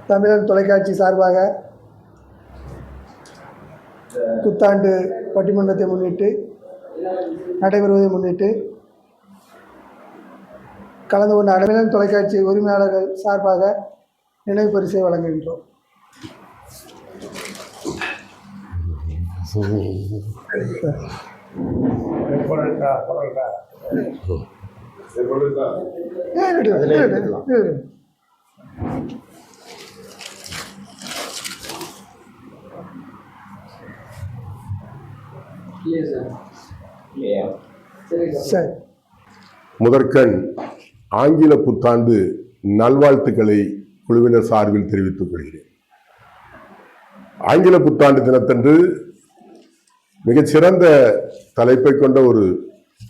தமிழன் தொலைக்காட்சி சார்பாக புத்தாண்டு பட்டிமன்றத்தை முன்னிட்டு நடைபெறுவதை முன்னிட்டு கலந்து கொண்ட தமிழன் தொலைக்காட்சி உரிமையாளர்கள் சார்பாக நினைவு பரிசை வழங்குகின்றோம். முதற்கண் ஆங்கில புத்தாண்டு நல்வாழ்த்துக்களை குழுவினர் சார்பில் தெரிவித்துக் கொள்கிறேன். ஆங்கில புத்தாண்டு தினத்தன்று மிகச்சிறந்த தலைப்பை கொண்ட ஒரு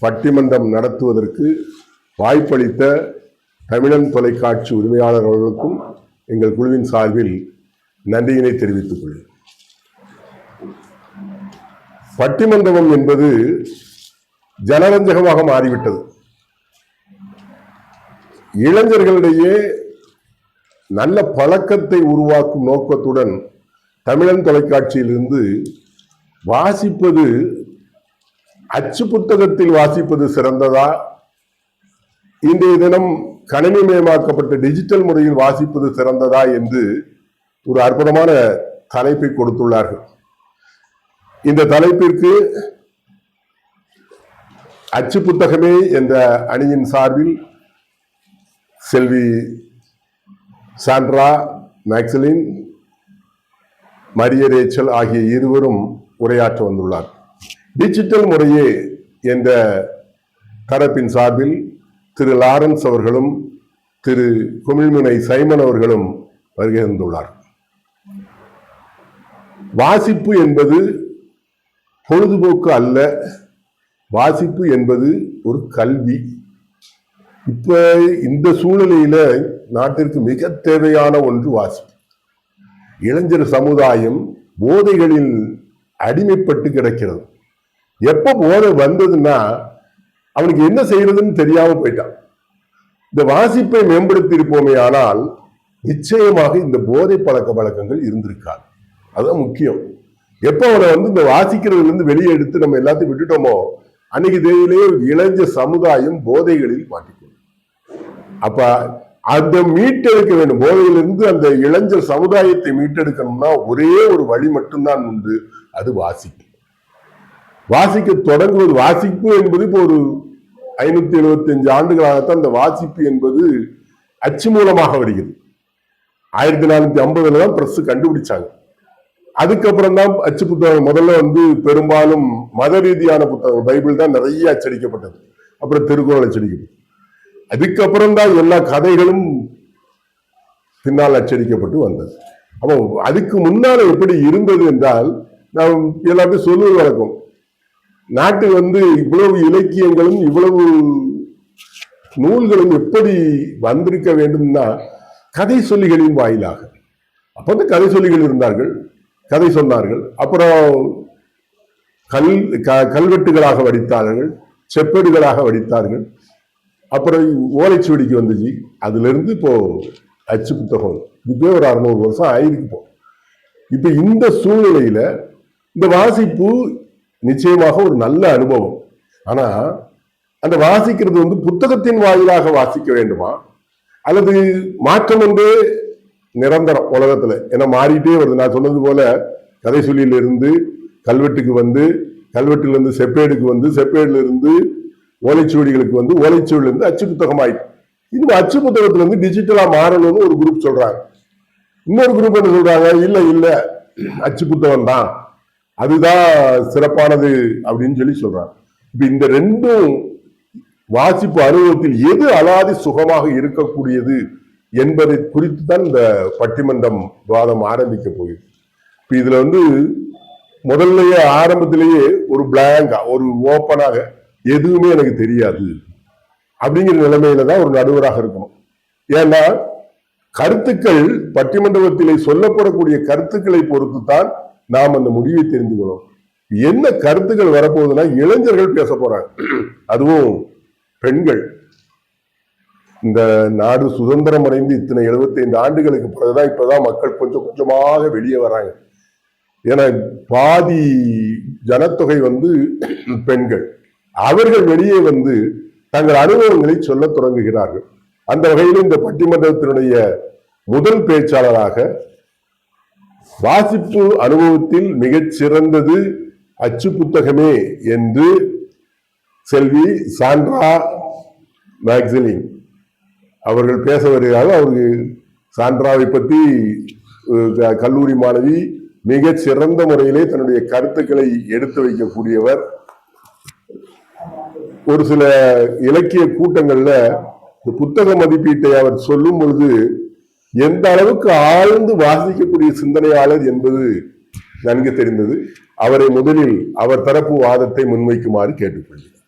பட்டிமன்றம் நடத்துவதற்கு வாய்ப்பளித்த தமிழன் தொலைக்காட்சி உரிமையாளர் அவர்களுக்கும் எங்கள் குழுவின் சார்பில் நன்றியினை தெரிவித்துக் கொள்கிறேன். பட்டிமன்றம் என்பது ஜனரஞ்சகமாக மாறிவிட்டது. இளைஞர்களிடையே நல்ல பழக்கத்தை உருவாக்கும் நோக்கத்துடன் தமிழன் தொலைக்காட்சியிலிருந்து வாசிப்பது, அச்சு புத்தகத்தில் வாசிப்பது சிறந்ததா, இன்றைய தினம் கணினிமயமாக்கப்பட்ட டிஜிட்டல் முறையில் வாசிப்பது சிறந்ததா என்று ஒரு அற்புதமான தலைப்பை கொடுத்துள்ளார்கள். இந்த தலைப்பிற்கு அச்சு புத்தகமே என்ற அணியின் சார்பில் செல்வி சாண்ட்ரா, மேக்சலின், மரிய ரேச்சல் ஆகிய இருவரும் உரையாற்ற வந்துள்ளார். டிஜிட்டல் முறையே என்ற தரப்பின் சார்பில் திரு லாரன்ஸ் அவர்களும் திரு குமிழ்முனை சைமன் அவர்களும் வருகை தந்துள்ளார். வாசிப்பு என்பது பொழுதுபோக்கு அல்ல, வாசிப்பு என்பது ஒரு கல்வி. இப்ப இந்த சூழ்நிலையில நாட்டிற்கு மிக தேவையான ஒன்று வாசிப்பு. இளைஞர் சமுதாயம் போதைகளில் அடிமைப்பட்டு கிடக்கிறது. எப்ப போதை வந்ததுன்னா அவனுக்கு என்ன செய்யறதுன்னு தெரியாம போயிட்டான். இந்த வாசிப்பை மேம்படுத்தி இருப்போமே ஆனால் நிச்சயமாக இந்த போதை பழக்க வழக்கங்கள் இருந்திருக்காது. அதுதான் முக்கியம். எப்ப அவனை இந்த வாசிக்கிறதுல இருந்து வெளியே எடுத்து நம்ம எல்லாத்தையும் விட்டுட்டோமோ அன்னைக்கு தேதியிலேயே இளைஞர் சமுதாயம் போதைகளில் மாட்டிக்கணும். அப்ப அந்த மீட்டெடுக்க வேண்டும். போதையிலிருந்து அந்த இளைஞர் சமுதாயத்தை மீட்டெடுக்கணும்னா ஒரே ஒரு வழி மட்டும்தான் உண்டு, அது வாசிப்பு. வாசிக்க தொடங்குவது. வாசிப்பு என்பது இப்போ ஒரு 575 ஆண்டுகளாகத்தான் இந்த வாசிப்பு என்பது அச்சு மூலமாக வருகிறது. 1450 தான் பிரஸ் கண்டுபிடிச்சாங்க. அதுக்கப்புறம் தான் அச்சு புத்தகம். முதல்ல பெரும்பாலும் மத ரீதியான புத்தகம், பைபிள் தான் நிறைய அச்சடிக்கப்பட்டது. அப்புறம் திருக்குறள் அச்சடிக்கப்பட்டது. அதுக்கப்புறம் தான் எல்லா கதைகளும் பின்னால் அச்சடிக்கப்பட்டு வந்தது. அப்போ அதுக்கு முன்னால எப்படி இருந்தது என்றால், நாம் எல்லாத்தையும் சொல்லுவது வழக்கம். நாட்டு இவ்வளவு இலக்கியங்களும் இவ்வளவு நூல்களும் எப்படி வந்திருக்க வேண்டும்னா கதை சொல்லிகளின் வாயிலாக. அப்ப கதை சொல்லிகள் இருந்தார்கள், கதை சொன்னார்கள். அப்புறம் கல்வெட்டுகளாக வடித்தார்கள், செப்பேடுகளாக வடித்தார்கள். அப்புறம் ஓலைச்சுவடிக்கு வந்துச்சு. அதுல இருந்து இப்போ அச்சு புத்தகம். இதுவே ஒரு 600 வருஷம் ஆயிருக்கும். இப்ப இந்த சூழ்நிலையில இந்த வாசிப்பு நிச்சயமாக ஒரு நல்ல அனுபவம். ஆனா அந்த வாசிக்கிறது புத்தகத்தின் வாயிலாக வாசிக்க வேண்டுமா, அல்லது மாற்றம் நிரந்தரம் உலகத்துல ஏன்னா மாறிட்டே வருது. நான் சொன்னது போல கதை சொல்லியிலிருந்து கல்வெட்டுக்கு கல்வெட்டுல இருந்து செப்பேடுக்கு செப்பேடுல இருந்து ஓலைச்சுவடிகளுக்கு ஓலைச்சுவடில இருந்து அச்சு புத்தகம் ஆயிட்டு. இந்த அச்சு புத்தகத்துல டிஜிட்டலா மாறணும்னு ஒரு குரூப் சொல்றாங்க. இன்னொரு குரூப் என்ன சொல்றாங்க, இல்ல அச்சு புத்தகம் தான் அதுதான் சிறப்பானது அப்படின்னு சொல்றாங்க. இப்ப இந்த ரெண்டும் வாசிப்பு அனுபவத்தில் எது அலாதி சுகமாக இருக்கக்கூடியது என்பதை குறித்து தான் இந்த பட்டிமன்றம் விவாதம் ஆரம்பிக்க போகுது. இப்ப இதுல முதல்லயே ஆரம்பத்திலேயே ஒரு பிளாங்கா, ஒரு ஓப்பனாக எதுவுமே எனக்கு தெரியாது அப்படிங்கிற நிலைமையில தான் ஒரு நடுவராக இருக்கணும். ஏன்னா கருத்துக்கள் பட்டிமன்றத்திலே சொல்லப்படக்கூடிய கருத்துக்களை பொறுத்து தான் நாம் அந்த முடிவை தெரிந்து கொள்ளும். என்ன கருத்துக்கள் வரப்போகுதுன்னா இளைஞர்கள் பேச போறாங்க, அதுவும் பெண்கள். இந்த நாடு சுதந்திரம் அடைந்து இத்தனை 75 ஆண்டுகளுக்கு பிறகுதான் இப்பதான் மக்கள் கொஞ்சம் கொஞ்சமாக வெளியே வராங்க. ஏன்னா பாதி ஜனத்தொகை பெண்கள். அவர்கள் வெளியே தங்கள் அனுபவங்களை சொல்ல தொடங்குகிறார்கள். அந்த வகையில் இந்த பட்டிமன்றத்தினுடைய முதல் பேச்சாளராக வாசிப்பு அனுபவத்தில் மிகச் சிறந்தது அச்சு புத்தகமே என்று செல்வி சாண்ட்ரா மேக்ஸலின் அவர்கள் பேச வருகிறார்கள். அவருக்கு சாண்ட்ராவை பற்றி கல்லூரி மாணவி மிக சிறந்த முறையிலே தன்னுடைய கருத்துக்களை எடுத்து வைக்கக்கூடியவர். ஒரு சில இலக்கிய கூட்டங்கள்ல புத்தக மதிப்பீட்டை அவர் சொல்லும் பொழுது எந்த அளவுக்கு ஆழ்ந்து வாசிக்கக்கூடிய சிந்தனையாளர் என்பது நன்கு தெரிந்தது. அவரை முதலில் அவர் தரப்பு வாதத்தை முன்வைக்குமாறு கேட்டுக்கொள்கிறேன்.